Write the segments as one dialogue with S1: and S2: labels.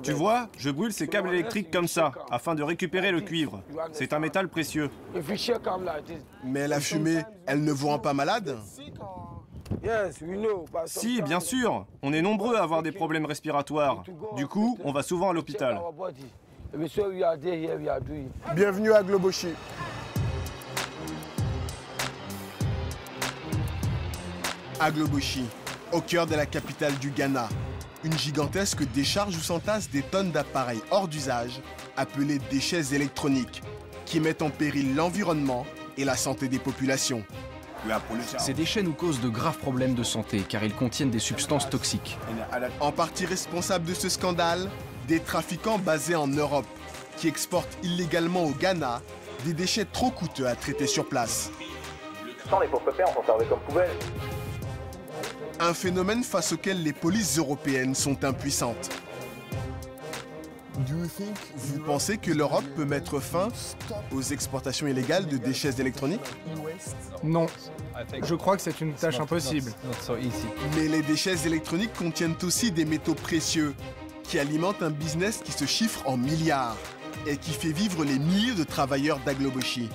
S1: Tu vois, je brûle ces câbles électriques comme ça, afin de récupérer le cuivre. C'est un métal précieux.
S2: Mais la fumée, elle ne vous rend pas malade?
S1: Si, bien sûr. On est nombreux à avoir des problèmes respiratoires. Du coup, on va souvent à l'hôpital.
S2: Bienvenue à Agloboshi. Agloboshi, au cœur de la capitale du Ghana. Une gigantesque décharge où s'entassent des tonnes d'appareils hors d'usage, appelés déchets électroniques, qui mettent en péril l'environnement et la santé des populations.
S3: Ces déchets nous causent de graves problèmes de santé car ils contiennent des substances toxiques.
S2: En partie responsables de ce scandale, des trafiquants basés en Europe qui exportent illégalement au Ghana des déchets trop coûteux à traiter sur place.
S4: Sans les pauvres pères, on s'en servait comme poubelle.
S2: Un phénomène face auquel les polices européennes sont impuissantes. Vous pensez que l'Europe peut mettre fin aux exportations illégales de déchets électroniques?
S5: Non. Je crois que c'est une tâche impossible.
S2: Mais les déchets électroniques contiennent aussi des métaux précieux qui alimentent un business qui se chiffre en milliards et qui fait vivre les milliers de travailleurs d'Agloboshi.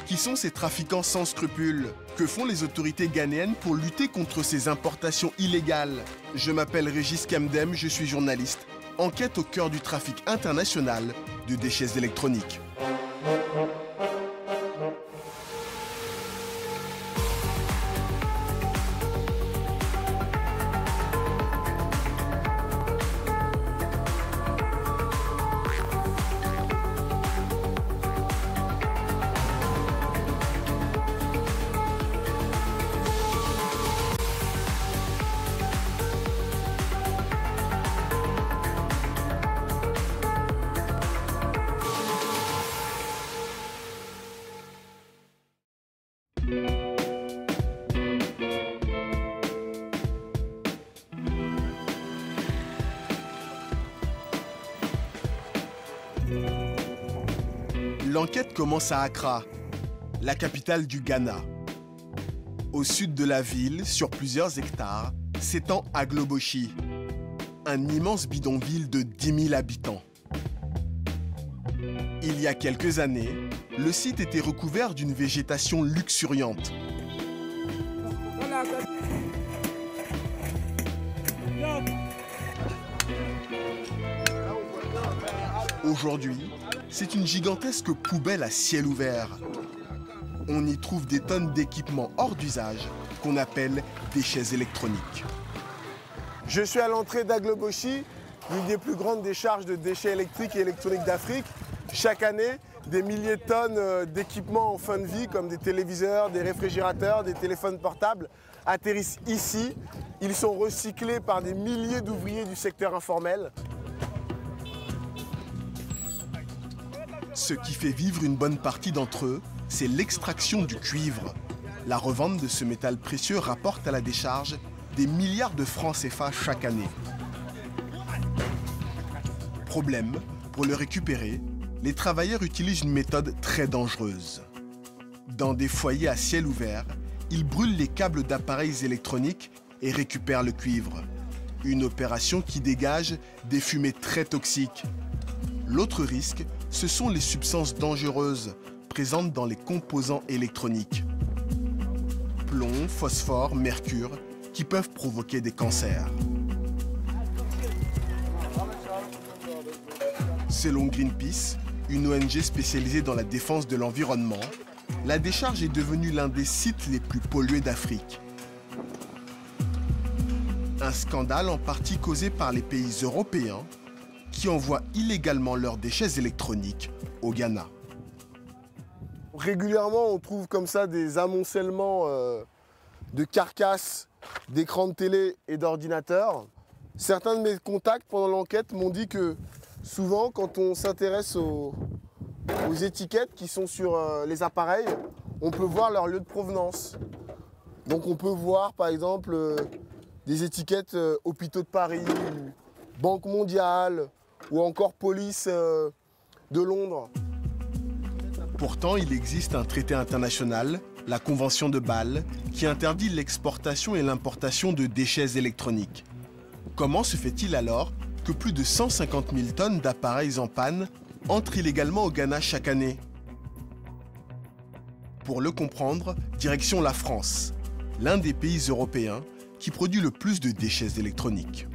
S2: Qui sont ces trafiquants sans scrupules? Que font les autorités ghanéennes pour lutter contre ces importations illégales? Je m'appelle Régis Kemdem, je suis journaliste. Enquête au cœur du trafic international de déchets électroniques. L'enquête commence à Accra, la capitale du Ghana. Au sud de la ville, sur plusieurs hectares, s'étend Agloboshi, un immense bidonville de 10 000 habitants. Il y a quelques années, le site était recouvert d'une végétation luxuriante. Aujourd'hui, c'est une gigantesque poubelle à ciel ouvert. On y trouve des tonnes d'équipements hors d'usage qu'on appelle déchets électroniques. Je suis à l'entrée d'Agloboshi, l'une des plus grandes décharges de déchets électriques et électroniques d'Afrique. Chaque année, des milliers de tonnes d'équipements en fin de vie, comme des téléviseurs, des réfrigérateurs, des téléphones portables, atterrissent ici. Ils sont recyclés par des milliers d'ouvriers du secteur informel. Ce qui fait vivre une bonne partie d'entre eux, c'est l'extraction du cuivre. La revente de ce métal précieux rapporte à la décharge des milliards de francs CFA chaque année. Problème, pour le récupérer, les travailleurs utilisent une méthode très dangereuse. Dans des foyers à ciel ouvert, ils brûlent les câbles d'appareils électroniques et récupèrent le cuivre. Une opération qui dégage des fumées très toxiques. L'autre risque, ce sont les substances dangereuses présentes dans les composants électroniques. Plomb, phosphore, mercure, qui peuvent provoquer des cancers. Selon Greenpeace, une ONG spécialisée dans la défense de l'environnement, la décharge est devenue l'un des sites les plus pollués d'Afrique. Un scandale en partie causé par les pays européens qui envoient illégalement leurs déchets électroniques au Ghana. Régulièrement, on trouve comme ça des amoncellements de carcasses, d'écrans de télé et d'ordinateurs. Certains de mes contacts pendant l'enquête m'ont dit que souvent, quand on s'intéresse aux étiquettes qui sont sur les appareils, on peut voir leur lieu de provenance. Donc on peut voir par exemple des étiquettes hôpitaux de Paris, Banque mondiale ou encore police de Londres. Pourtant, il existe un traité international, la Convention de Bâle, qui interdit l'exportation et l'importation de déchets électroniques. Comment se fait-il alors que plus de 150 000 tonnes d'appareils en panne entrent illégalement au Ghana chaque année? Pour le comprendre, direction la France, l'un des pays européens qui produit le plus de déchets électroniques.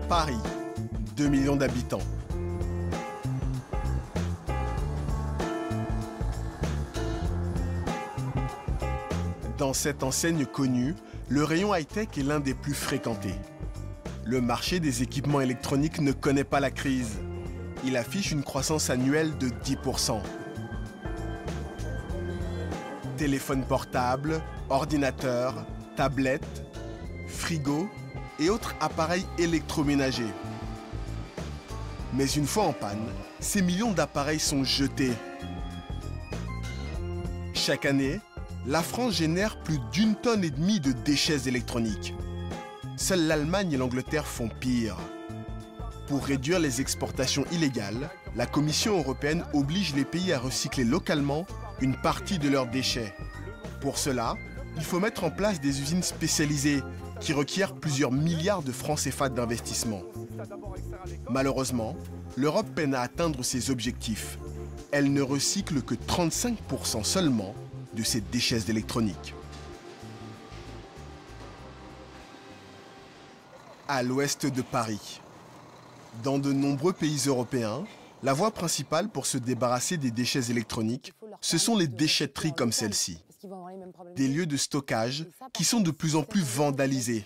S2: Paris, 2 millions d'habitants. Dans cette enseigne connue, le rayon high-tech est l'un des plus fréquentés. Le marché des équipements électroniques ne connaît pas la crise. Il affiche une croissance annuelle de 10%. Téléphones portables, ordinateurs, tablettes, frigos et autres appareils électroménagers. Mais une fois en panne, ces millions d'appareils sont jetés. Chaque année, la France génère plus d'1,5 tonne de déchets électroniques. Seules l'Allemagne et l'Angleterre font pire. Pour réduire les exportations illégales, la Commission européenne oblige les pays à recycler localement une partie de leurs déchets. Pour cela, il faut mettre en place des usines spécialisées qui requièrent plusieurs milliards de francs CFA d'investissement. Malheureusement, l'Europe peine à atteindre ses objectifs. Elle ne recycle que 35% seulement de ces déchets électroniques. À l'ouest de Paris, dans de nombreux pays européens, la voie principale pour se débarrasser des déchets électroniques, ce sont les déchetteries comme celle-ci. Des lieux de stockage qui sont de plus en plus vandalisés.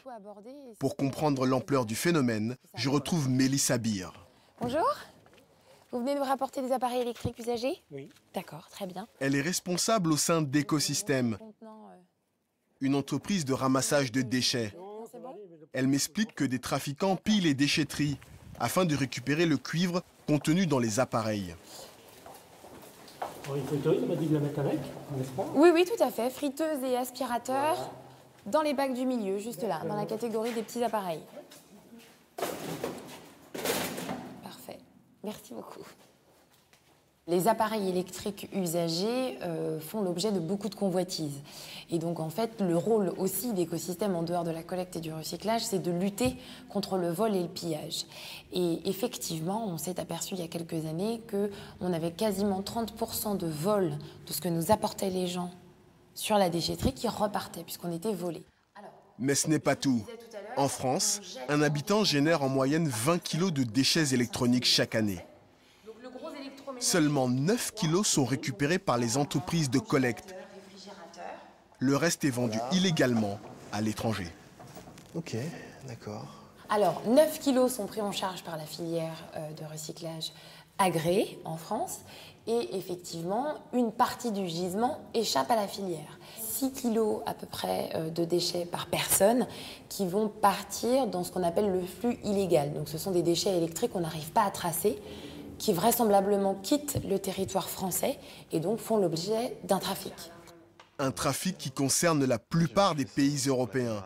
S2: Pour comprendre l'ampleur du phénomène, je retrouve Mélissa Bir.
S6: Bonjour. Vous venez nous rapporter des appareils électriques usagés? Oui. D'accord, très bien.
S2: Elle est responsable au sein d'Écosystème, une entreprise de ramassage de déchets. Elle m'explique que des trafiquants pillent les déchetteries afin de récupérer le cuivre contenu dans les appareils.
S7: Une friteuse, on m'a dit de la mettre avec, n'est-ce pas?
S6: Oui, oui, tout à fait. Friteuse et aspirateur dans les bacs du milieu, juste là, dans la catégorie des petits appareils. Parfait. Merci beaucoup. Les appareils électriques usagés font l'objet de beaucoup de convoitises. Et donc, en fait, le rôle aussi d'Écosystème en dehors de la collecte et du recyclage, c'est de lutter contre le vol et le pillage. Et effectivement, on s'est aperçu il y a quelques années qu'on avait quasiment 30% de vol de ce que nous apportaient les gens sur la déchetterie qui repartait, puisqu'on était volés.
S2: Mais ce n'est pas tout. En France, un habitant génère en moyenne 20 kg de déchets électroniques chaque année. Seulement 9 kilos sont récupérés par les entreprises de collecte. Le reste est vendu illégalement à l'étranger.
S8: Ok, d'accord.
S6: Alors, 9 kilos sont pris en charge par la filière de recyclage agréée en France. Et effectivement, une partie du gisement échappe à la filière. 6 kilos à peu près de déchets par personne qui vont partir dans ce qu'on appelle le flux illégal. Donc ce sont des déchets électriques qu'on n'arrive pas à tracer, qui vraisemblablement quittent le territoire français et donc font l'objet d'un trafic.
S2: Un trafic qui concerne la plupart des pays européens.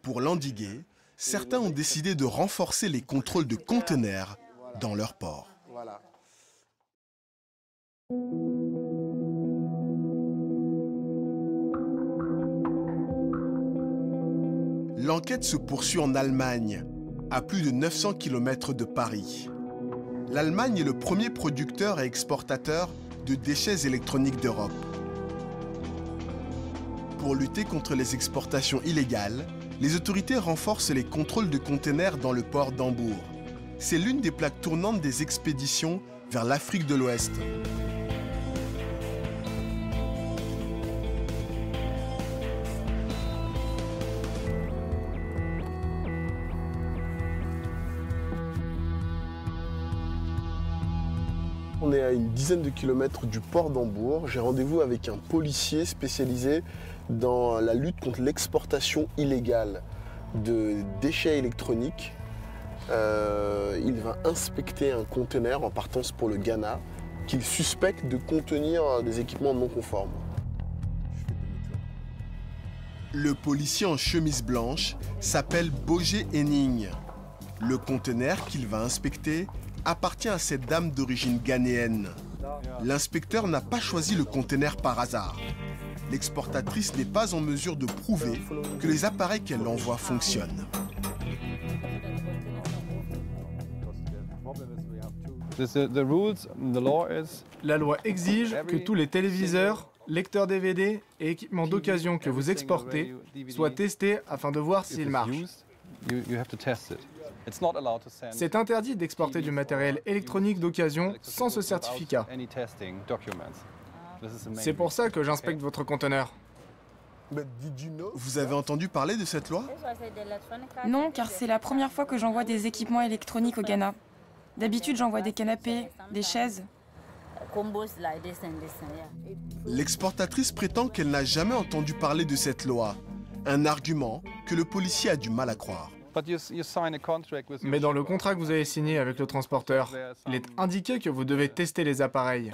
S2: Pour l'endiguer, certains ont décidé de renforcer les contrôles de conteneurs dans leurs ports. Voilà. L'enquête se poursuit en Allemagne, à plus de 900 km de Paris. L'Allemagne est le premier producteur et exportateur de déchets électroniques d'Europe. Pour lutter contre les exportations illégales, les autorités renforcent les contrôles de conteneurs dans le port d'Hambourg. C'est l'une des plaques tournantes des expéditions vers l'Afrique de l'Ouest. On est à une dizaine de kilomètres du port d'Hambourg. J'ai rendez-vous avec un policier spécialisé dans la lutte contre l'exportation illégale de déchets électroniques. Il va inspecter un conteneur en partance pour le Ghana qu'il suspecte de contenir des équipements non conformes. Le policier en chemise blanche s'appelle Boger Henning. Le conteneur qu'il va inspecter appartient à cette dame d'origine ghanéenne. l'inspecteur n'a pas choisi le conteneur par hasard. L'exportatrice n'est pas en mesure de prouver que les appareils qu'elle envoie fonctionnent.
S5: La loi exige que tous les téléviseurs, lecteurs DVD et équipements d'occasion que vous exportez soient testés afin de voir s'ils marchent. C'est interdit d'exporter du matériel électronique d'occasion sans ce certificat. C'est pour ça que j'inspecte votre conteneur.
S2: Vous avez entendu parler de cette loi?
S9: Non, car c'est la première fois que j'envoie des équipements électroniques au Ghana. D'habitude, j'envoie des canapés, des chaises.
S2: L'exportatrice prétend qu'elle n'a jamais entendu parler de cette loi. Un argument que le policier a du mal à croire.
S5: Mais dans le contrat que vous avez signé avec le transporteur, il est indiqué que vous devez tester les appareils.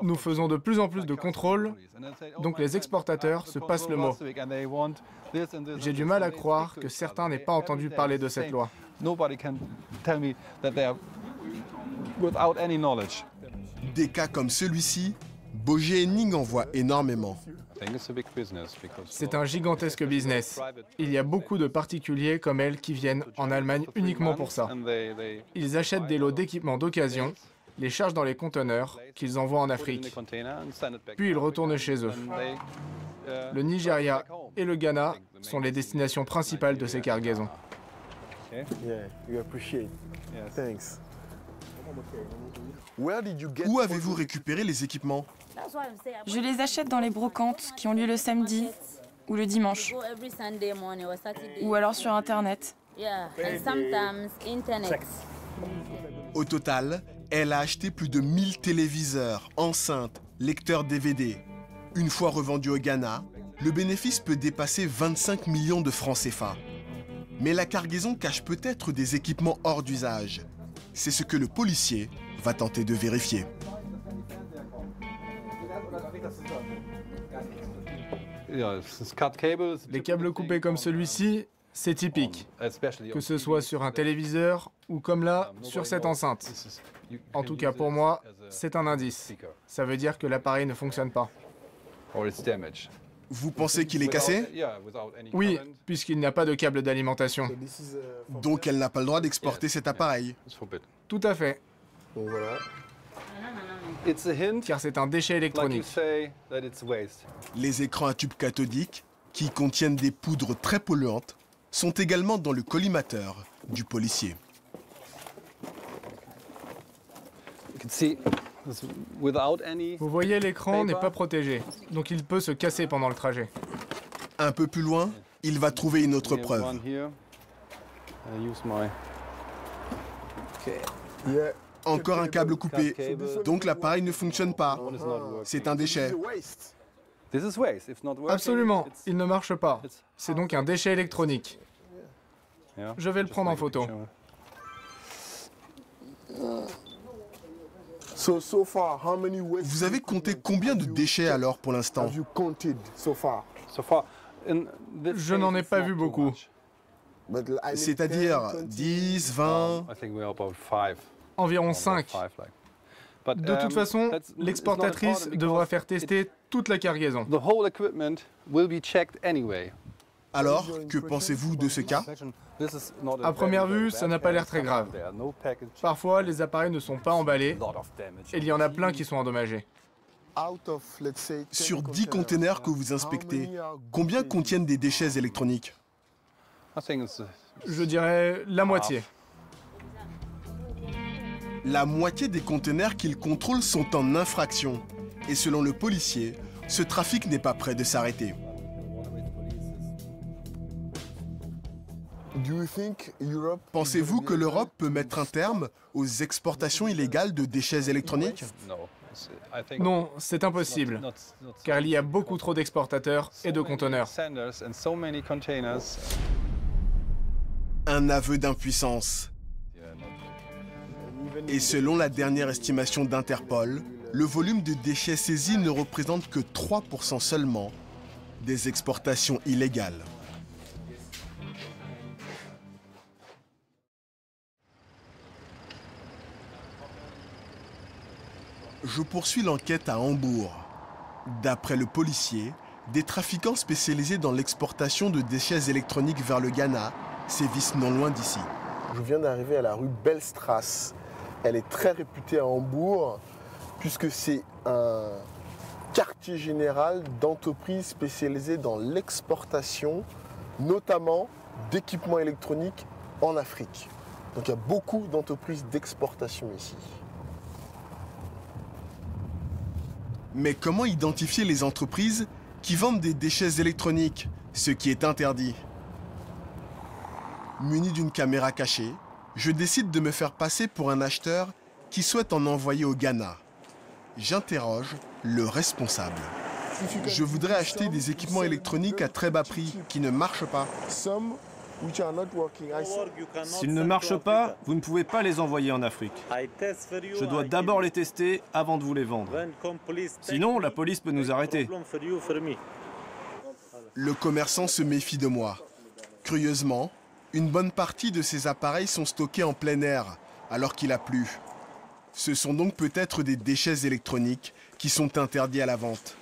S5: Nous faisons de plus en plus de contrôles, donc les exportateurs se passent le mot. J'ai du mal à croire que certains n'aient pas entendu parler de cette loi.
S2: Des cas comme celui-ci, Boger Henning en voit énormément.
S5: C'est un gigantesque business. Il y a beaucoup de particuliers comme elle qui viennent en Allemagne uniquement pour ça. Ils achètent des lots d'équipements d'occasion, les chargent dans les conteneurs qu'ils envoient en Afrique. Puis ils retournent chez eux. Le Nigeria et le Ghana sont les destinations principales de ces cargaisons.
S2: Où avez-vous récupéré les équipements?
S9: Je les achète dans les brocantes qui ont lieu le samedi ou le dimanche. Ou alors sur Internet.
S2: Au total, elle a acheté plus de 1000 téléviseurs, enceintes, lecteurs DVD. Une fois revendus au Ghana, le bénéfice peut dépasser 25 millions de francs CFA. Mais la cargaison cache peut-être des équipements hors d'usage. C'est ce que le policier va tenter de vérifier.
S5: Les câbles coupés comme celui-ci, c'est typique. Que ce soit sur un téléviseur ou comme là, sur cette enceinte. En tout cas pour moi, c'est un indice. Ça veut dire que l'appareil ne fonctionne pas.
S2: Vous pensez qu'il est cassé?
S5: Oui, puisqu'il n'y a pas de câble d'alimentation.
S2: Donc elle n'a pas le droit d'exporter cet appareil.
S5: Tout à fait.
S2: Bon, voilà.
S5: Car c'est un déchet électronique.
S2: Les écrans à tube cathodique, qui contiennent des poudres très polluantes, sont également dans le collimateur du policier.
S5: Vous voyez, l'écran n'est pas protégé, donc il peut se casser pendant le trajet.
S2: Un peu plus loin, il va trouver une autre preuve. Encore un câble coupé, donc l'appareil ne fonctionne pas. C'est un déchet.
S5: Absolument, il ne marche pas. C'est donc un déchet électronique. Je vais le prendre en photo.
S2: Vous avez compté combien de déchets alors pour l'instant?
S5: Je n'en ai pas vu beaucoup.
S2: C'est-à-dire 10, 20...
S5: Environ 5. De toute façon, l'exportatrice devra faire tester toute la cargaison.
S2: Alors, que pensez-vous de ce cas?
S5: À première vue, ça n'a pas l'air très grave. Parfois, les appareils ne sont pas emballés et il y en a plein qui sont endommagés.
S2: Sur 10 containers que vous inspectez, combien contiennent des déchets électroniques?
S5: Je dirais la moitié.
S2: La moitié des containers qu'ils contrôlent sont en infraction. Et selon le policier, ce trafic n'est pas prêt de s'arrêter. Pensez-vous que l'Europe peut mettre un terme aux exportations illégales de déchets électroniques?
S5: Non, c'est impossible, car il y a beaucoup trop d'exportateurs et de conteneurs.
S2: Un aveu d'impuissance. Et selon la dernière estimation d'Interpol, le volume de déchets saisis ne représente que 3% seulement des exportations illégales. Je poursuis l'enquête à Hambourg. D'après le policier, des trafiquants spécialisés dans l'exportation de déchets électroniques vers le Ghana sévissent non loin d'ici. Je viens d'arriver à la rue Belstrasse. Elle est très réputée à Hambourg puisque c'est un quartier général d'entreprises spécialisées dans l'exportation, notamment d'équipements électroniques en Afrique. Donc il y a beaucoup d'entreprises d'exportation ici. Mais comment identifier les entreprises qui vendent des déchets électroniques, ce qui est interdit? Muni d'une caméra cachée, je décide de me faire passer pour un acheteur qui souhaite en envoyer au Ghana. J'interroge le responsable. Je voudrais acheter des équipements électroniques à très bas prix qui ne marchent pas.
S1: S'ils ne marchent pas, vous ne pouvez pas les envoyer en Afrique. Je dois d'abord les tester avant de vous les vendre. Sinon, la police peut nous arrêter.
S2: Le commerçant se méfie de moi. Curieusement, une bonne partie de ces appareils sont stockés en plein air, alors qu'il a plu. Ce sont donc peut-être des déchets électroniques qui sont interdits à la vente.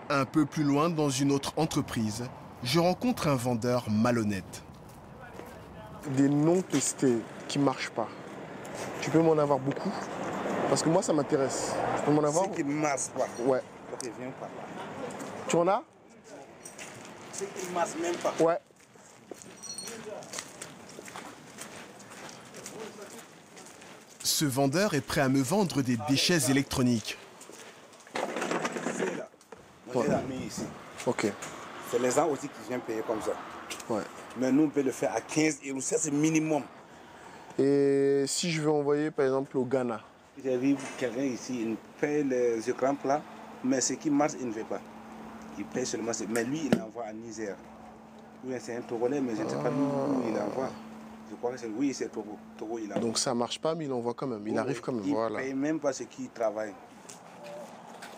S2: Un peu plus loin, dans une autre entreprise, je rencontre un vendeur malhonnête. Des non testés qui ne marchent pas. Tu peux m'en avoir beaucoup? Parce que moi, ça m'intéresse. Tu peux m'en avoir?
S10: Ce qui ne marche pas.
S2: Ouais.
S10: Ok, viens par là.
S2: Tu en as?
S10: Ce qui ne marche même pas.
S2: Ouais. Ce vendeur est prêt à me vendre des déchets électroniques.
S10: On les a mis ici.
S2: Ok.
S10: C'est les gens aussi qui viennent payer comme ça.
S2: Ouais.
S10: Mais nous, on peut le faire à 15 €. Ça, c'est minimum.
S2: Et si je veux envoyer, par exemple, au Ghana?
S10: J'ai vu quelqu'un ici, il paye les écrans plats, mais ce qui marche, il ne veut pas. Il paye seulement. Mais lui, il envoie à Niger. Oui, c'est un Togolais, mais je ne sais pas où il envoie. Je crois que c'est oui, c'est Togo. Togo, il envoie.
S2: Donc ça ne marche pas, mais il envoie quand même. Il arrive quand même.
S10: Il
S2: voilà.
S10: ne paye même pas ceux qui travaillent.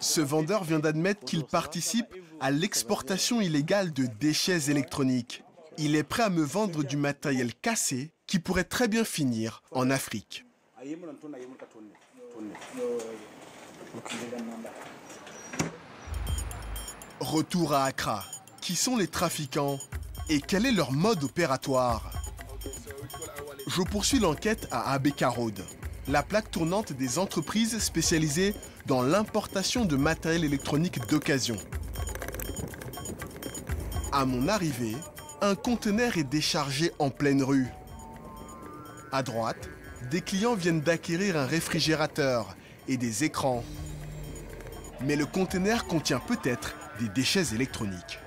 S2: Ce vendeur vient d'admettre qu'il participe à l'exportation illégale de déchets électroniques. Il est prêt à me vendre du matériel cassé qui pourrait très bien finir en Afrique. Retour à Accra. Qui sont les trafiquants et quel est leur mode opératoire? Je poursuis l'enquête à Abeka Road, la plaque tournante des entreprises spécialisées dans l'importation de matériel électronique d'occasion. À mon arrivée, un conteneur est déchargé en pleine rue. À droite, des clients viennent d'acquérir un réfrigérateur et des écrans. Mais le conteneur contient peut-être des déchets électroniques.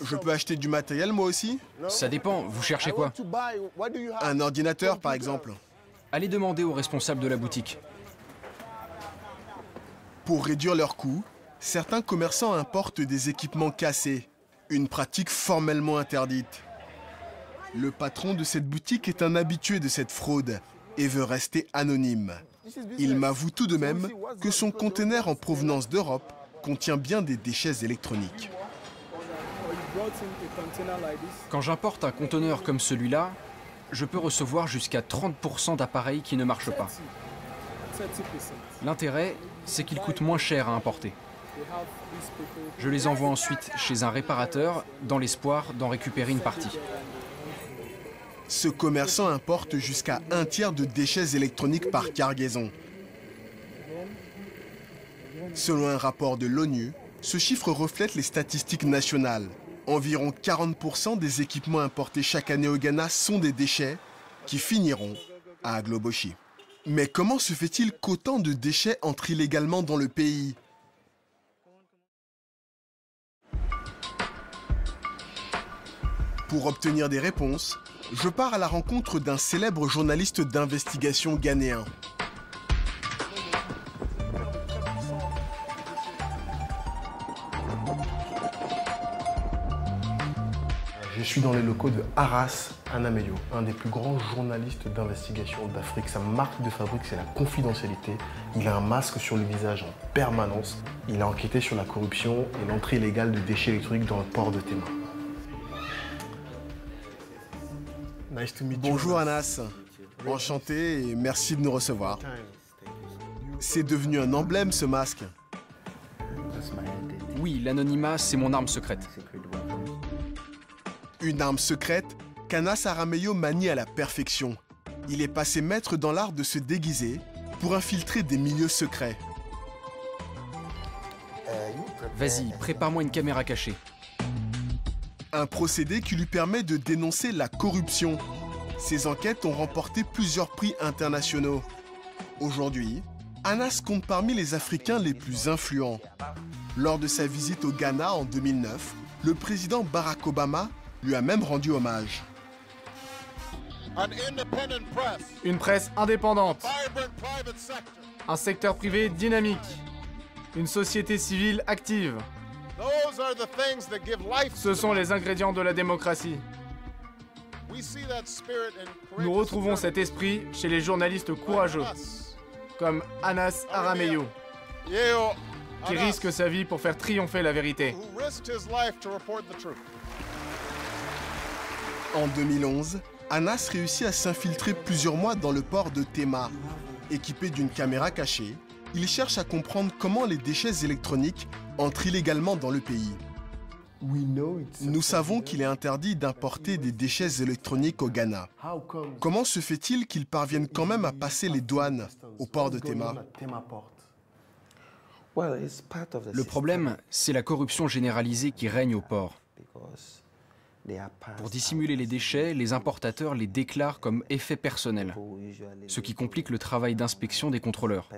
S2: Je peux acheter du matériel moi aussi?
S3: Ça dépend, vous cherchez quoi?
S2: Un ordinateur par exemple.
S3: Allez demander au responsable de la boutique.
S2: Pour réduire leurs coûts, certains commerçants importent des équipements cassés, une pratique formellement interdite. Le patron de cette boutique est un habitué de cette fraude et veut rester anonyme. Il m'avoue tout de même que son conteneur en provenance d'Europe contient bien des déchets électroniques.
S3: Quand j'importe un conteneur comme celui-là, je peux recevoir jusqu'à 30% d'appareils qui ne marchent pas. L'intérêt, c'est qu'ils coûtent moins cher à importer. Je les envoie ensuite chez un réparateur dans l'espoir d'en récupérer une partie.
S2: Ce commerçant importe jusqu'à 1/3 de déchets électroniques par cargaison. Selon un rapport de l'ONU, ce chiffre reflète les statistiques nationales. Environ 40% des équipements importés chaque année au Ghana sont des déchets qui finiront à Agloboshi. Mais comment se fait-il qu'autant de déchets entrent illégalement dans le pays? Pour obtenir des réponses, je pars à la rencontre d'un célèbre journaliste d'investigation ghanéen. Je suis dans les locaux de Aras Anameyo, un des plus grands journalistes d'investigation d'Afrique. Sa marque de fabrique, c'est la confidentialité. Il a un masque sur le visage en permanence. Il a enquêté sur la corruption et l'entrée illégale de déchets électroniques dans le port de Tema. Bonjour Anas. Enchanté et merci de nous recevoir. C'est devenu un emblème, ce masque.
S3: Oui, l'anonymat, c'est mon arme secrète.
S2: Une arme secrète qu'Anas Arameyo manie à la perfection. Il est passé maître dans l'art de se déguiser pour infiltrer des milieux secrets.
S3: Vas-y, prépare-moi une caméra cachée.
S2: Un procédé qui lui permet de dénoncer la corruption. Ses enquêtes ont remporté plusieurs prix internationaux. Aujourd'hui, Anas compte parmi les Africains les plus influents. Lors de sa visite au Ghana en 2009, le président Barack Obama lui a même rendu hommage.
S5: Une presse indépendante, un secteur privé dynamique, une société civile active. Ce sont les ingrédients de la démocratie. Nous retrouvons cet esprit chez les journalistes courageux, comme Anas Arameyo, qui risque sa vie pour faire triompher la vérité.
S2: En 2011, Anas réussit à s'infiltrer plusieurs mois dans le port de Tema. Équipé d'une caméra cachée, il cherche à comprendre comment les déchets électroniques entrent illégalement dans le pays. Nous savons qu'il est interdit d'importer des déchets électroniques au Ghana. Comment se fait-il qu'ils parviennent quand même à passer les douanes au port de Tema?
S3: Le problème, c'est la corruption généralisée qui règne au port. Pour dissimuler les déchets, les importateurs les déclarent comme effet personnel, ce qui complique le travail d'inspection des contrôleurs.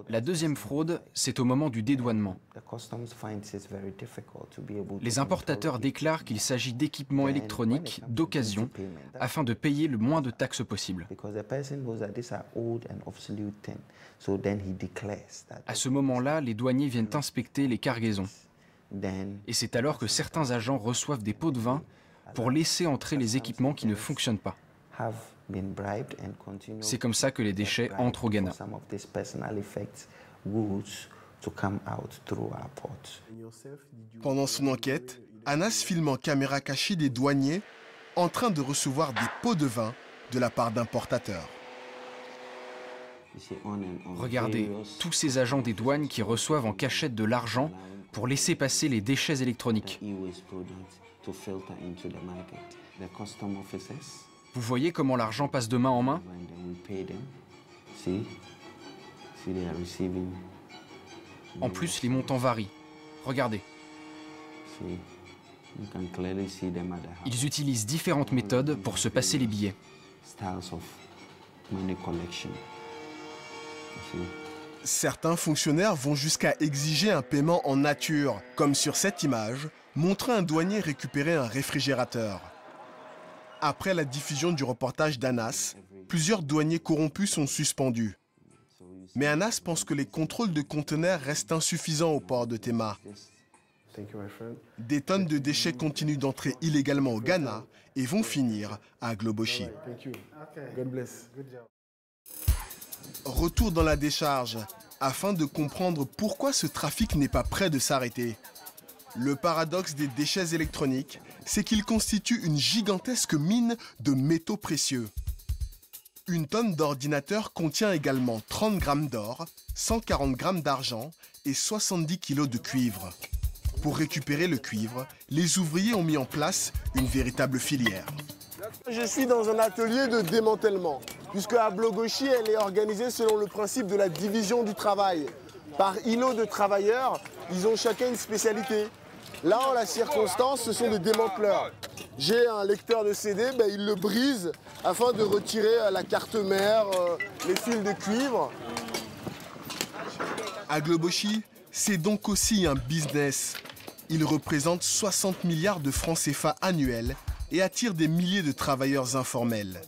S3: La deuxième fraude, c'est au moment du dédouanement. Les importateurs déclarent qu'il s'agit d'équipements électroniques d'occasion afin de payer le moins de taxes possible. À ce moment-là, les douaniers viennent inspecter les cargaisons. Et c'est alors que certains agents reçoivent des pots de vin pour laisser entrer les équipements qui ne fonctionnent pas. C'est comme ça que les déchets entrent au Ghana.
S2: Pendant son enquête, Anas filme en caméra cachée des douaniers en train de recevoir des pots de vin de la part d'importateurs.
S3: Regardez, tous ces agents des douanes qui reçoivent en cachette de l'argent pour laisser passer les déchets électroniques. Vous voyez comment l'argent passe de main en main? En plus, les montants varient. Regardez. Ils utilisent différentes méthodes pour se passer les billets.
S2: Certains fonctionnaires vont jusqu'à exiger un paiement en nature, comme sur cette image, montrant un douanier récupérer un réfrigérateur. Après la diffusion du reportage d'Anas, plusieurs douaniers corrompus sont suspendus. Mais Anas pense que les contrôles de conteneurs restent insuffisants au port de Tema. Des tonnes de déchets continuent d'entrer illégalement au Ghana et vont finir à Agloboshi. Retour dans la décharge, afin de comprendre pourquoi ce trafic n'est pas près de s'arrêter. Le paradoxe des déchets électroniques, c'est qu'ils constituent une gigantesque mine de métaux précieux. Une tonne d'ordinateur contient également 30 grammes d'or, 140 grammes d'argent et 70 kilos de cuivre. Pour récupérer le cuivre, les ouvriers ont mis en place une véritable filière. Je suis dans un atelier de démantèlement, puisque Agloboshi, elle est organisée selon le principe de la division du travail. Par îlot de travailleurs, ils ont chacun une spécialité. Là, en la circonstance, ce sont des démanteleurs. J'ai un lecteur de CD, il le brise afin de retirer la carte mère, les fils de cuivre. Agloboshi, c'est donc aussi un business. Il représente 60 milliards de francs CFA annuels et attire des milliers de travailleurs informels.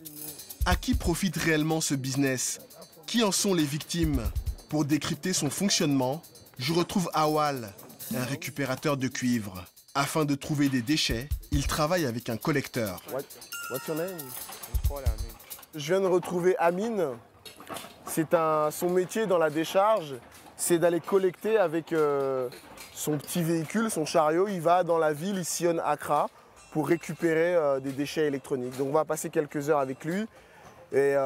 S2: À qui profite réellement ce business? Qui en sont les victimes? Pour décrypter son fonctionnement, je retrouve Awal, un récupérateur de cuivre. Afin de trouver des déchets, il travaille avec un collecteur. What's your name? Je viens de retrouver Amine. Son métier dans la décharge, c'est d'aller collecter avec son petit véhicule, son chariot. Il va dans la ville, il sillonne Accra, pour récupérer des déchets électroniques. Donc on va passer quelques heures avec lui et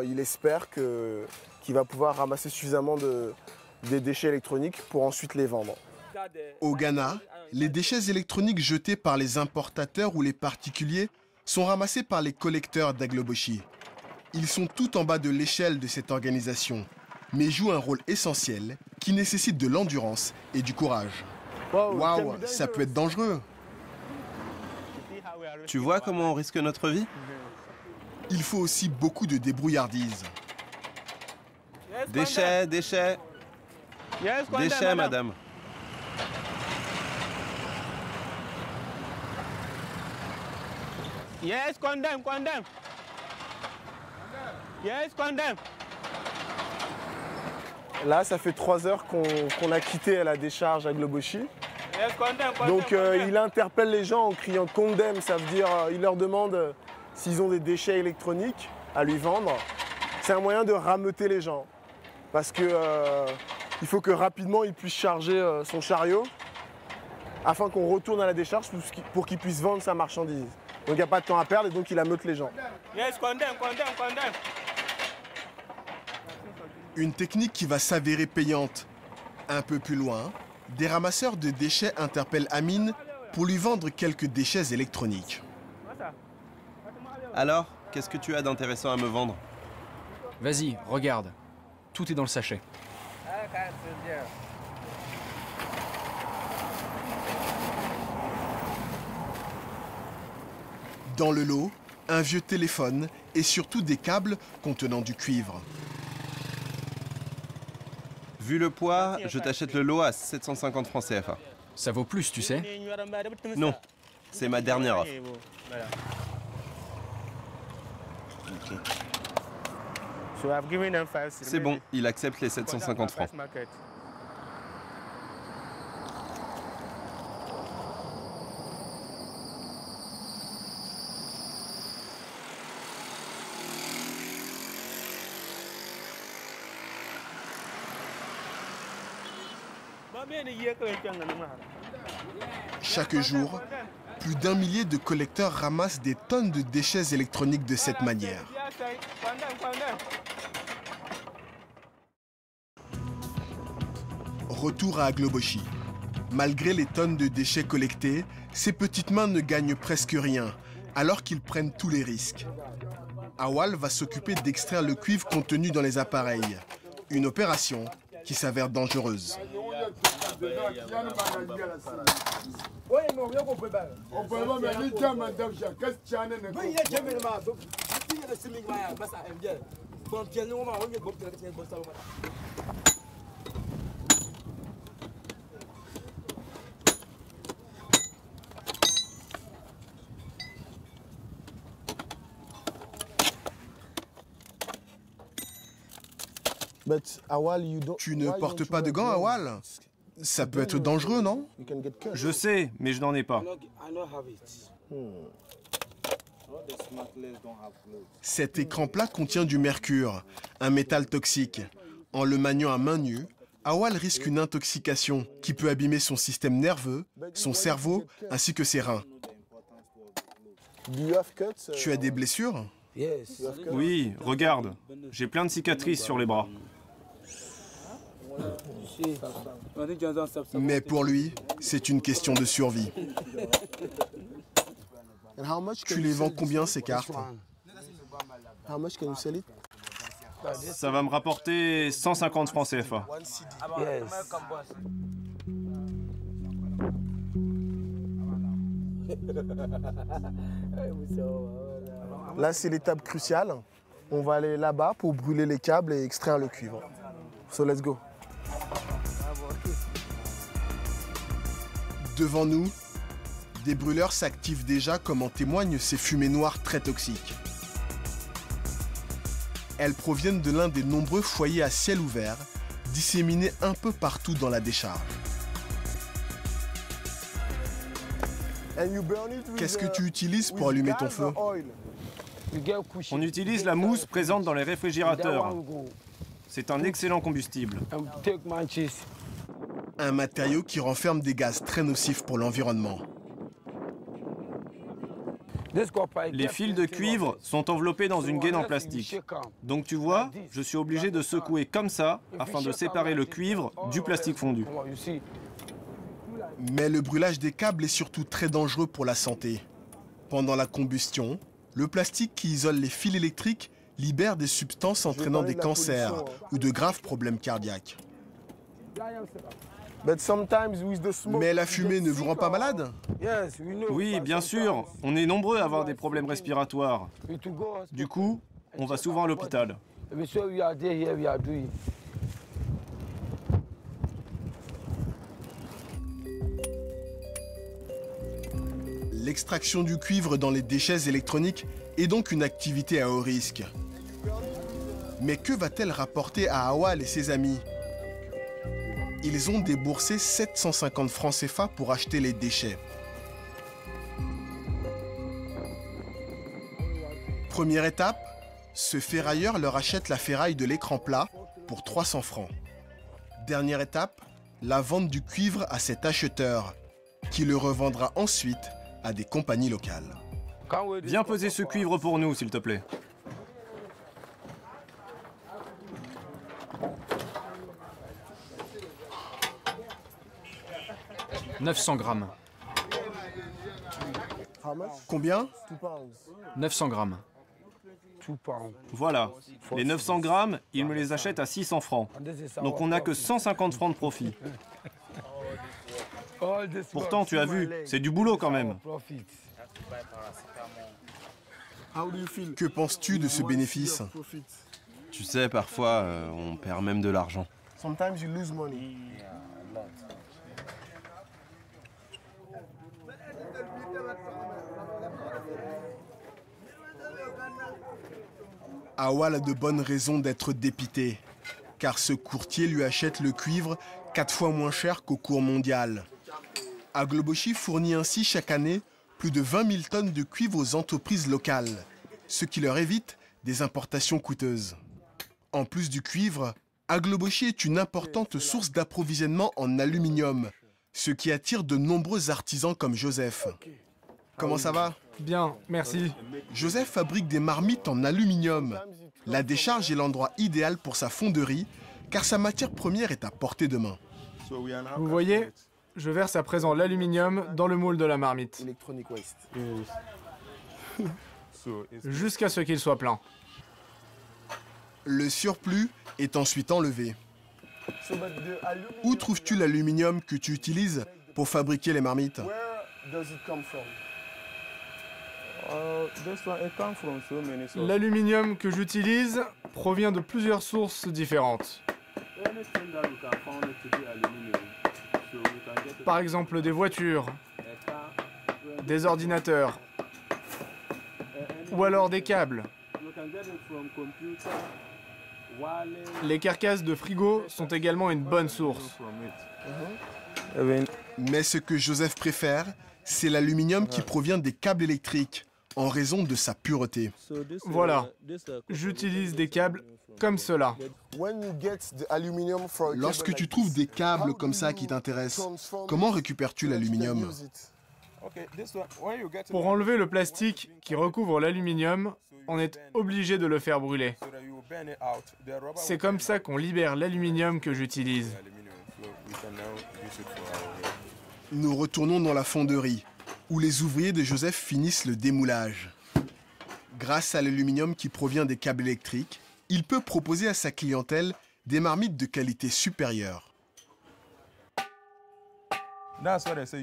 S2: il espère qu'il va pouvoir ramasser suffisamment des déchets électroniques pour ensuite les vendre.
S11: Au Ghana, les déchets électroniques jetés par les importateurs ou les particuliers sont ramassés par les collecteurs d'Agloboshi. Ils sont tout en bas de l'échelle de cette organisation, mais jouent un rôle essentiel qui nécessite de l'endurance et du courage. Waouh, ça peut être dangereux.
S1: Tu vois comment on risque notre vie?
S11: Il faut aussi beaucoup de débrouillardise.
S1: Déchets, déchets. Déchets, madame.
S12: Yes, condemn, condemn. Yes, condemn.
S2: Là, ça fait 3 heures qu'on a quitté la décharge à Agloboshi.
S12: Yes, condemn, condemn,
S2: Donc il interpelle les gens en criant « condemn », ça veut dire il leur demande s'ils ont des déchets électroniques à lui vendre. C'est un moyen de rameuter les gens. Parce que il faut que rapidement il puisse charger son chariot afin qu'on retourne à la décharge pour qu'il puisse vendre sa marchandise. Donc il n'y a pas de temps à perdre et donc il ameute les gens.
S12: Yes, condemn, condemn, condemn.
S11: Une technique qui va s'avérer payante. Un peu plus loin, des ramasseurs de déchets interpellent Amine pour lui vendre quelques déchets électroniques.
S1: Alors, qu'est-ce que tu as d'intéressant à me vendre?
S3: Vas-y, regarde. Tout est dans le sachet.
S11: Dans le lot, un vieux téléphone et surtout des câbles contenant du cuivre.
S1: Vu le poids, je t'achète le lot à 750 francs CFA.
S3: Ça vaut plus, tu sais?
S1: Non, c'est ma dernière offre. C'est bon, il accepte les 750 francs.
S11: Chaque jour, plus d'1 millier de collecteurs ramassent des tonnes de déchets électroniques de cette manière. Retour à Agloboshi. Malgré les tonnes de déchets collectés, ces petites mains ne gagnent presque rien, alors qu'ils prennent tous les risques. Awal va s'occuper d'extraire le cuivre contenu dans les appareils. Une opération qui s'avère dangereuse. Tu ne portes pas de gants, Awal? Ça peut être dangereux, non?
S1: Je sais, mais je n'en ai pas.
S11: Cet écran plat contient du mercure, un métal toxique. En le maniant à main nue, Awal risque une intoxication qui peut abîmer son système nerveux, son cerveau ainsi que ses reins. Tu as des blessures?
S1: Oui, regarde. J'ai plein de cicatrices sur les bras.
S11: Mais pour lui, c'est une question de survie. Tu les vends combien ces cartes?
S1: Ça va me rapporter 150 francs CFA.
S2: Là, c'est l'étape cruciale. On va aller là-bas pour brûler les câbles et extraire le cuivre. So let's go.
S11: Devant nous, des brûleurs s'activent déjà comme en témoignent ces fumées noires très toxiques. Elles proviennent de l'un des nombreux foyers à ciel ouvert disséminés un peu partout dans la décharge. Qu'est-ce que tu utilises pour allumer ton feu?
S1: On utilise la mousse présente dans les réfrigérateurs. C'est un excellent combustible.
S11: Un matériau qui renferme des gaz très nocifs pour l'environnement.
S1: Les fils de cuivre sont enveloppés dans une gaine en plastique. Donc tu vois, je suis obligé de secouer comme ça afin de séparer le cuivre du plastique fondu.
S11: Mais le brûlage des câbles est surtout très dangereux pour la santé. Pendant la combustion, le plastique qui isole les fils électriques libère des substances entraînant des cancers ou de graves problèmes cardiaques. Mais la fumée ne vous rend pas malade?
S1: Oui, bien sûr. On est nombreux à avoir des problèmes respiratoires. Du coup, on va souvent à l'hôpital.
S11: L'extraction du cuivre dans les déchets électroniques est donc une activité à haut risque. Mais que va-t-elle rapporter à Awal et ses amis? Ils ont déboursé 750 francs CFA pour acheter les déchets. Première étape, ce ferrailleur leur achète la ferraille de l'écran plat pour 300 francs. Dernière étape, la vente du cuivre à cet acheteur, qui le revendra ensuite à des compagnies locales.
S1: Viens peser ce cuivre pour nous, s'il te plaît. «
S3: 900 grammes.
S11: Combien?
S3: 900 grammes.
S1: Voilà. Les 900 grammes, il me les achète à 600 francs. Donc on n'a que 150 francs de profit. Pourtant, tu as vu, c'est du boulot quand même.
S11: Que penses-tu de ce bénéfice?
S13: Tu sais, parfois, on perd même de l'argent.
S11: Awal a de bonnes raisons d'être dépité, car ce courtier lui achète le cuivre 4 fois moins cher qu'au cours mondial. Agloboshi fournit ainsi chaque année plus de 20 000 tonnes de cuivre aux entreprises locales, ce qui leur évite des importations coûteuses. En plus du cuivre, Agloboshi est une importante source d'approvisionnement en aluminium, ce qui attire de nombreux artisans comme Joseph. Comment ça va?
S5: Bien, merci.
S11: Joseph fabrique des marmites en aluminium. La décharge est l'endroit idéal pour sa fonderie, car sa matière première est à portée de main.
S5: Vous voyez, je verse à présent l'aluminium dans le moule de la marmite. Jusqu'à ce qu'il soit plein.
S11: Le surplus est ensuite enlevé. Où trouves-tu l'aluminium que tu utilises pour fabriquer les marmites?
S5: L'aluminium que j'utilise provient de plusieurs sources différentes. Par exemple des voitures, des ordinateurs, ou alors des câbles. Les carcasses de frigo sont également une bonne source.
S11: Mais ce que Joseph préfère, c'est l'aluminium qui provient des câbles électriques, en raison de sa pureté.
S5: Voilà, j'utilise des câbles comme cela.
S11: Lorsque tu trouves des câbles comme ça qui t'intéressent, comment récupères-tu l'aluminium?
S5: Pour enlever le plastique qui recouvre l'aluminium, on est obligé de le faire brûler. C'est comme ça qu'on libère l'aluminium que j'utilise.
S11: Nous retournons dans la fonderie, où les ouvriers de Joseph finissent le démoulage. Grâce à l'aluminium qui provient des câbles électriques, il peut proposer à sa clientèle des marmites de qualité supérieure.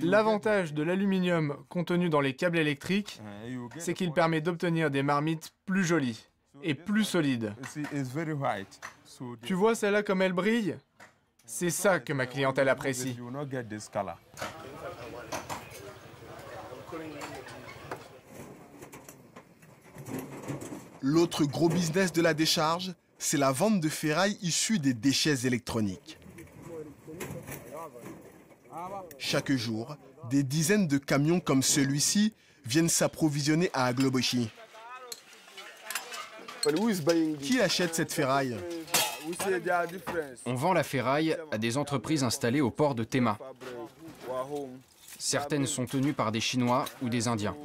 S5: L'avantage de l'aluminium contenu dans les câbles électriques, c'est qu'il permet d'obtenir des marmites plus jolies et plus solides. Tu vois celle-là comme elle brille? C'est ça que ma clientèle apprécie.
S11: L'autre gros business de la décharge, c'est la vente de ferraille issue des déchets électroniques. Chaque jour, des dizaines de camions comme celui-ci viennent s'approvisionner à Agloboshi. Qui achète cette ferraille?
S3: On vend la ferraille à des entreprises installées au port de Tema. Certaines sont tenues par des Chinois ou des Indiens.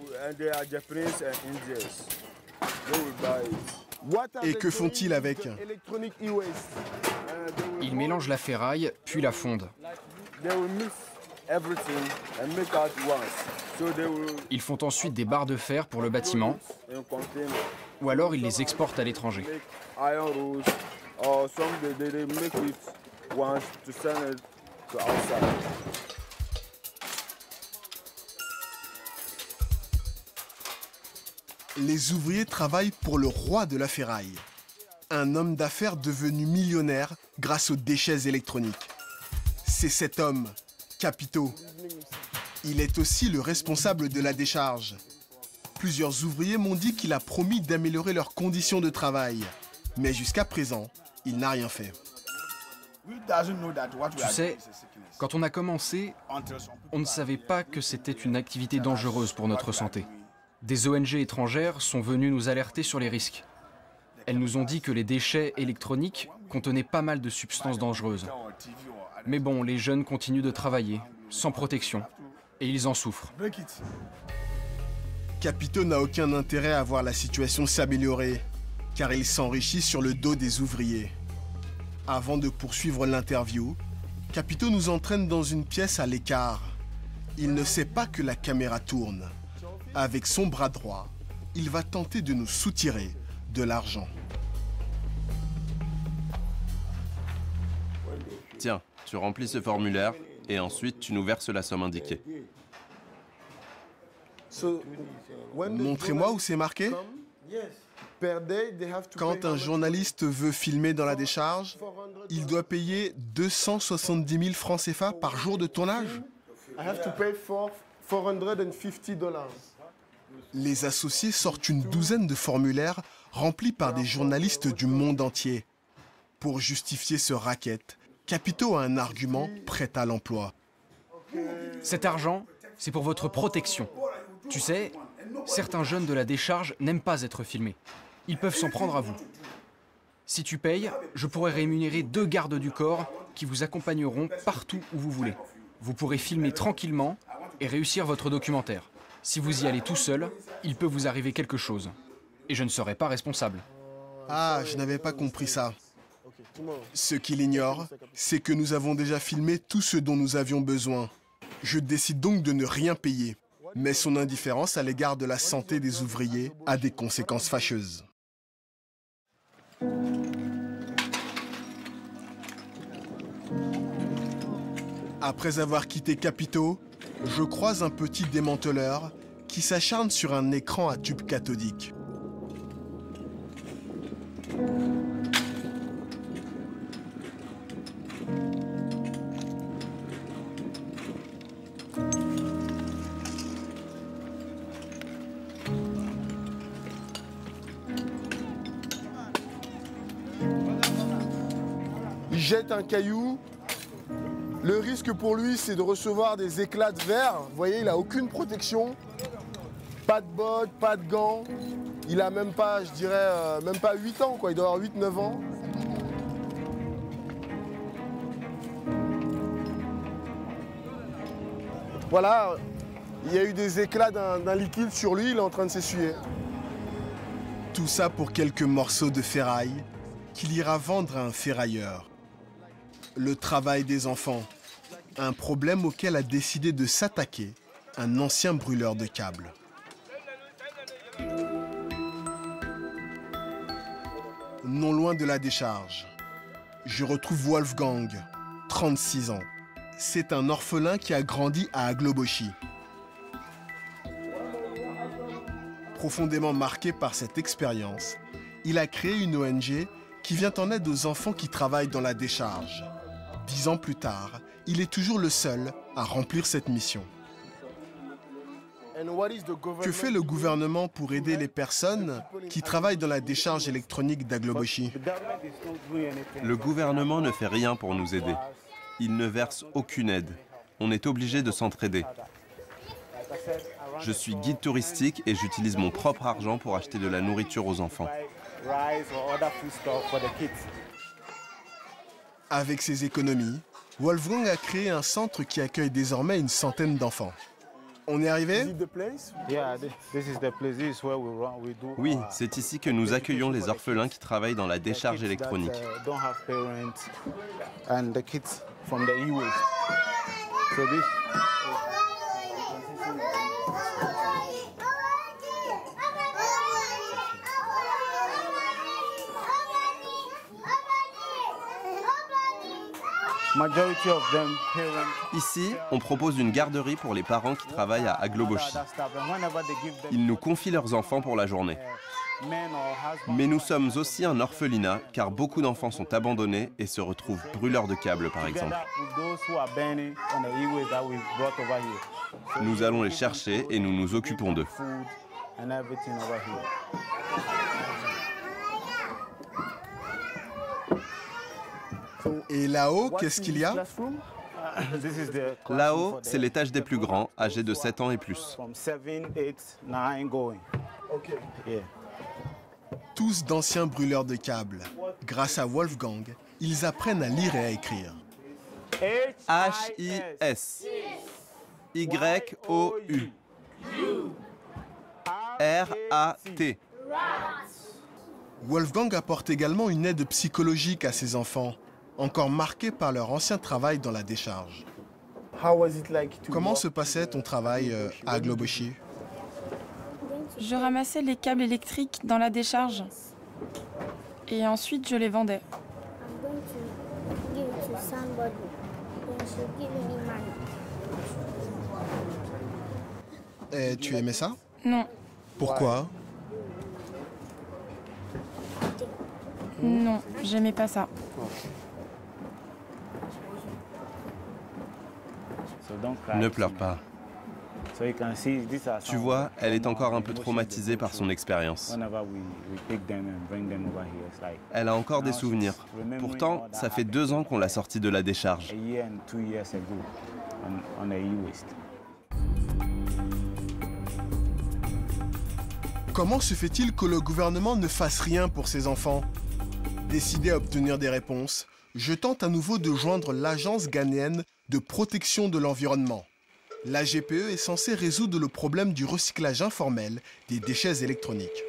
S11: Et que font-ils avec?
S3: Ils mélangent la ferraille, puis la fondent. Ils font ensuite des barres de fer pour le bâtiment, ou alors ils les exportent à l'étranger.
S11: Les ouvriers travaillent pour le roi de la ferraille, un homme d'affaires devenu millionnaire grâce aux déchets électroniques. C'est cet homme, Capito. Il est aussi le responsable de la décharge. Plusieurs ouvriers m'ont dit qu'il a promis d'améliorer leurs conditions de travail, mais jusqu'à présent, il n'a rien fait.
S3: Tu sais, quand on a commencé, on ne savait pas que c'était une activité dangereuse pour notre santé. Des ONG étrangères sont venues nous alerter sur les risques. Elles nous ont dit que les déchets électroniques contenaient pas mal de substances dangereuses. Mais bon, les jeunes continuent de travailler, sans protection, et ils en souffrent.
S11: Capito n'a aucun intérêt à voir la situation s'améliorer, car il s'enrichit sur le dos des ouvriers. Avant de poursuivre l'interview, Capito nous entraîne dans une pièce à l'écart. Il ne sait pas que la caméra tourne. Avec son bras droit, il va tenter de nous soutirer de l'argent.
S13: Tiens, tu remplis ce formulaire et ensuite tu nous verses la somme indiquée.
S11: Montrez-moi où c'est marqué. Quand un journaliste veut filmer dans la décharge, il doit payer 270 000 francs CFA par jour de tournage. Les associés sortent une douzaine de formulaires remplis par des journalistes du monde entier. Pour justifier ce racket, Capito a un argument prêt à l'emploi.
S3: Cet argent, c'est pour votre protection. Tu sais, certains jeunes de la décharge n'aiment pas être filmés. Ils peuvent s'en prendre à vous. Si tu payes, je pourrai rémunérer 2 gardes du corps qui vous accompagneront partout où vous voulez. Vous pourrez filmer tranquillement et réussir votre documentaire. Si vous y allez tout seul, il peut vous arriver quelque chose. Et je ne serai pas responsable.
S11: Ah, je n'avais pas compris ça. Ce qu'il ignore, c'est que nous avons déjà filmé tout ce dont nous avions besoin. Je décide donc de ne rien payer. Mais son indifférence à l'égard de la santé des ouvriers a des conséquences fâcheuses. Après avoir quitté Capito, je croise un petit démanteleur qui s'acharne sur un écran à tube cathodique.
S2: Il jette un caillou. Le risque pour lui, c'est de recevoir des éclats de verre. Vous voyez, il n'a aucune protection. Pas de bottes, pas de gants. Il a même pas, je dirais, même pas 8 ans, quoi. Il doit avoir 8-9 ans. Voilà, il y a eu des éclats d'un liquide sur lui, il est en train de s'essuyer.
S11: Tout ça pour quelques morceaux de ferraille qu'il ira vendre à un ferrailleur. Le travail des enfants, un problème auquel a décidé de s'attaquer un ancien brûleur de câbles. Non loin de la décharge, je retrouve Wolfgang, 36 ans. C'est un orphelin qui a grandi à Aglobochi. Profondément marqué par cette expérience, il a créé une ONG qui vient en aide aux enfants qui travaillent dans la décharge. 10 ans plus tard, il est toujours le seul à remplir cette mission. Que fait le gouvernement pour aider les personnes qui travaillent dans la décharge électronique d'Aglobochi?
S13: Le gouvernement ne fait rien pour nous aider. Il ne verse aucune aide. On est obligé de s'entraider. Je suis guide touristique et j'utilise mon propre argent pour acheter de la nourriture aux enfants.
S11: Avec ses économies, Wolfgang a créé un centre qui accueille désormais une centaine d'enfants. On est arrivé?
S13: Oui, c'est ici que nous accueillons les orphelins qui travaillent dans la décharge électronique. Ici, on propose une garderie pour les parents qui travaillent à Agloboshi. Ils nous confient leurs enfants pour la journée. Mais nous sommes aussi un orphelinat, car beaucoup d'enfants sont abandonnés et se retrouvent brûleurs de câbles, par exemple. Nous allons les chercher et nous nous occupons d'eux.
S11: Et là-haut, qu'est-ce qu'il y a?
S13: Là-haut, c'est l'étage des plus grands, âgés de 7 ans et plus.
S11: Tous d'anciens brûleurs de câbles. Grâce à Wolfgang, ils apprennent à lire et à écrire.
S13: H-I-S Y-O-U R-A-T.
S11: Wolfgang apporte également une aide psychologique à ses enfants, encore marqués par leur ancien travail dans la décharge. Comment se passait ton travail à Agloboshi?
S9: Je ramassais les câbles électriques dans la décharge et ensuite je les vendais.
S11: Et tu aimais ça?
S9: Non.
S11: Pourquoi?
S9: Non, j'aimais pas ça.
S13: Ne pleure pas. Tu vois, elle est encore un peu traumatisée par son expérience. Elle a encore des souvenirs. Pourtant, ça fait 2 ans qu'on l'a sortie de la décharge.
S11: Comment se fait-il que le gouvernement ne fasse rien pour ses enfants? Décidé à obtenir des réponses, je tente à nouveau de joindre l'Agence ghanéenne de protection de l'environnement. La GPE est censée résoudre le problème du recyclage informel des déchets électroniques.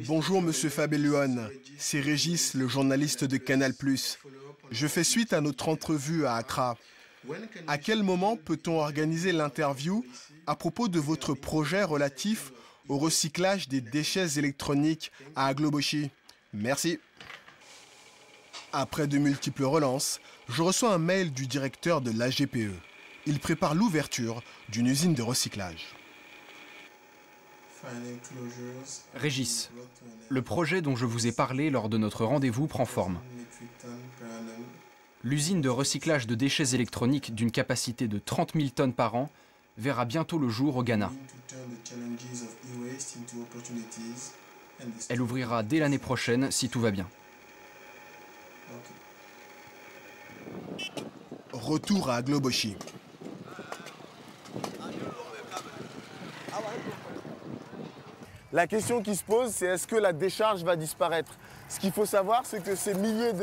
S11: Bonjour Monsieur Fabelluan, c'est Régis, le journaliste de Canal+. Je fais suite à notre entrevue à Accra. À quel moment peut-on organiser l'interview à propos de votre projet relatif au recyclage des déchets électroniques à Agloboshi? Merci. Après de multiples relances, je reçois un mail du directeur de l'AGPE. Il prépare l'ouverture d'une usine de recyclage.
S3: Régis, le projet dont je vous ai parlé lors de notre rendez-vous prend forme. L'usine de recyclage de déchets électroniques d'une capacité de 30 000 tonnes par an verra bientôt le jour au Ghana. Elle ouvrira dès l'année prochaine si tout va bien.
S11: Retour à Agloboshi.
S2: La question qui se pose, c'est est-ce que la décharge va disparaître? Ce qu'il faut savoir, c'est que ces milliers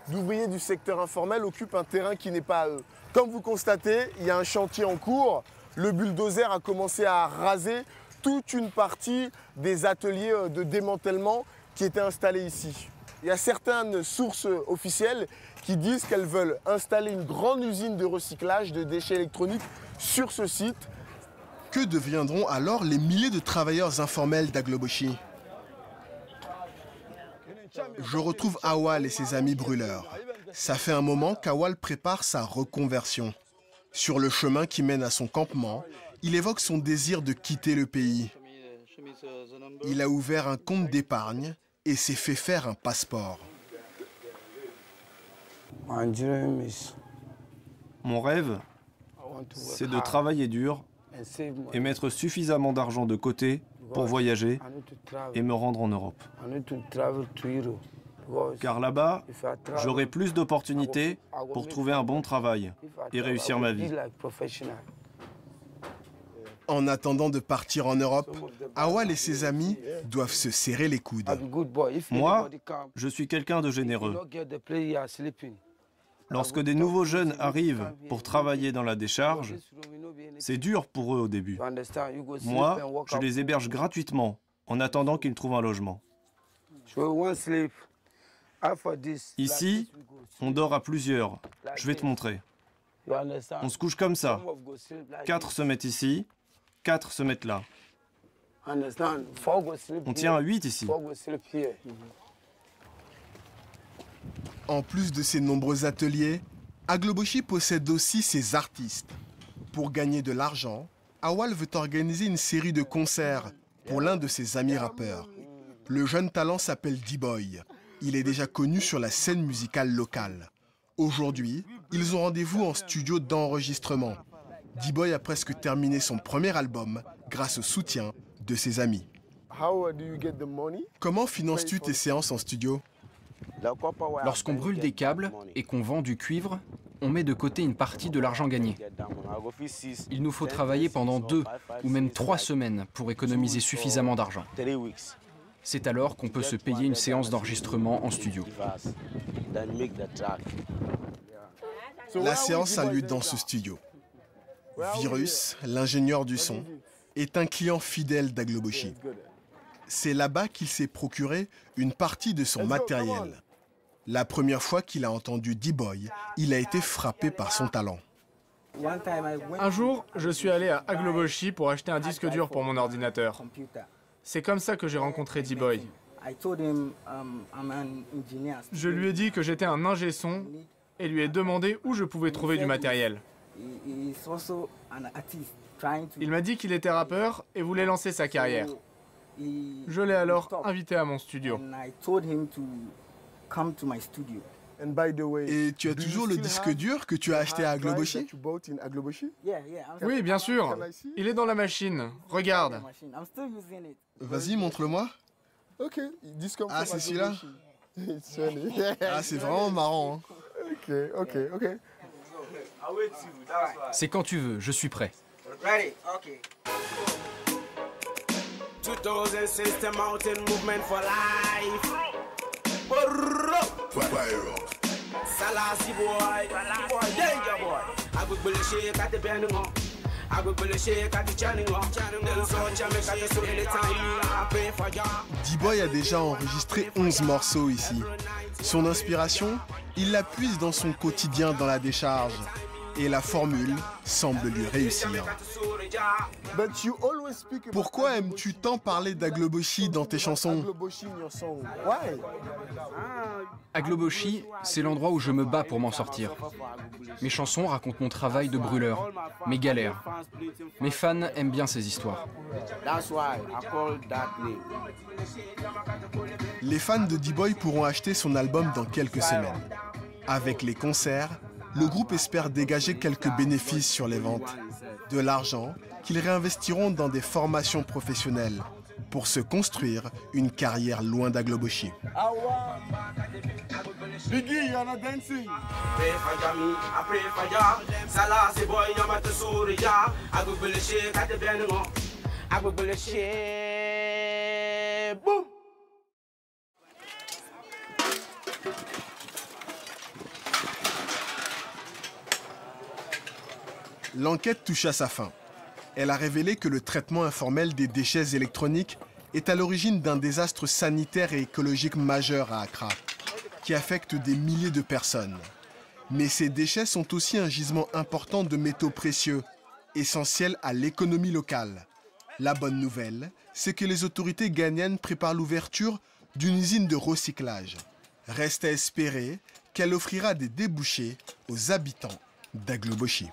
S2: d'ouvriers du secteur informel occupent un terrain qui n'est pas à eux. Comme vous constatez, il y a un chantier en cours. Le bulldozer a commencé à raser toute une partie des ateliers de démantèlement qui étaient installés ici. Il y a certaines sources officielles qui disent qu'elles veulent installer une grande usine de recyclage de déchets électroniques sur ce site.
S11: Que deviendront alors les milliers de travailleurs informels d'Agloboshi? Je retrouve Awal et ses amis brûleurs. Ça fait un moment qu'Awal prépare sa reconversion. Sur le chemin qui mène à son campement, il évoque son désir de quitter le pays. Il a ouvert un compte d'épargne et s'est fait faire un passeport.
S1: Mon rêve, c'est de travailler dur et mettre suffisamment d'argent de côté pour voyager et me rendre en Europe. Car là-bas, j'aurai plus d'opportunités pour trouver un bon travail et réussir ma vie.
S11: En attendant de partir en Europe, Awal et ses amis doivent se serrer les coudes.
S1: Moi, je suis quelqu'un de généreux. Lorsque des nouveaux jeunes arrivent pour travailler dans la décharge, c'est dur pour eux au début. Moi, je les héberge gratuitement en attendant qu'ils trouvent un logement. Ici, on dort à plusieurs. Je vais te montrer. On se couche comme ça. 4 se mettent ici, 4 se mettent là. On tient à 8 ici.
S11: En plus de ses nombreux ateliers, Agloboshi possède aussi ses artistes. Pour gagner de l'argent, Awal veut organiser une série de concerts pour l'un de ses amis rappeurs. Le jeune talent s'appelle D-Boy. Il est déjà connu sur la scène musicale locale. Aujourd'hui, ils ont rendez-vous en studio d'enregistrement. D-Boy a presque terminé son premier album grâce au soutien de ses amis. Comment finances-tu tes séances en studio ?
S3: Lorsqu'on brûle des câbles et qu'on vend du cuivre, on met de côté une partie de l'argent gagné. Il nous faut travailler pendant 2 ou même 3 semaines pour économiser suffisamment d'argent. C'est alors qu'on peut se payer une séance d'enregistrement en studio.
S11: La séance a lieu dans ce studio. Virus, l'ingénieur du son, est un client fidèle d'Agloboshi. C'est là-bas qu'il s'est procuré une partie de son matériel. La première fois qu'il a entendu D-Boy, il a été frappé par son talent.
S5: Un jour, je suis allé à Agloboshi pour acheter un disque dur pour mon ordinateur. C'est comme ça que j'ai rencontré D-Boy. Je lui ai dit que j'étais un ingé son et lui ai demandé où je pouvais trouver du matériel. Il m'a dit qu'il était rappeur et voulait lancer sa carrière. Je l'ai alors invité à mon studio.
S11: Et tu as toujours le disque dur que tu as acheté à Agloboshi ?
S5: Oui, bien sûr. Il est dans la machine. Regarde.
S11: Vas-y, montre-le-moi. Ah, c'est celui-là ? Ah, c'est vraiment marrant. Hein.
S3: C'est quand tu veux, je suis prêt.
S11: D-Boy a déjà enregistré 11 morceaux ici. Son inspiration, il la puise dans son quotidien dans la décharge. Et la formule semble lui réussir. Pourquoi aimes-tu tant parler d'Agloboshi dans tes chansons ?
S3: Agloboshi, c'est l'endroit où je me bats pour m'en sortir. Mes chansons racontent mon travail de brûleur, mes galères. Mes fans aiment bien ces histoires.
S11: Les fans de D-Boy pourront acheter son album dans quelques semaines. Avec les concerts, le groupe espère dégager quelques bénéfices sur les ventes. De l'argent qu'ils réinvestiront dans des formations professionnelles pour se construire une carrière loin d'Agloboshi. L'enquête touche à sa fin. Elle a révélé que le traitement informel des déchets électroniques est à l'origine d'un désastre sanitaire et écologique majeur à Accra, qui affecte des milliers de personnes. Mais ces déchets sont aussi un gisement important de métaux précieux, essentiels à l'économie locale. La bonne nouvelle, c'est que les autorités ghanéennes préparent l'ouverture d'une usine de recyclage. Reste à espérer qu'elle offrira des débouchés aux habitants d'Agloboshi.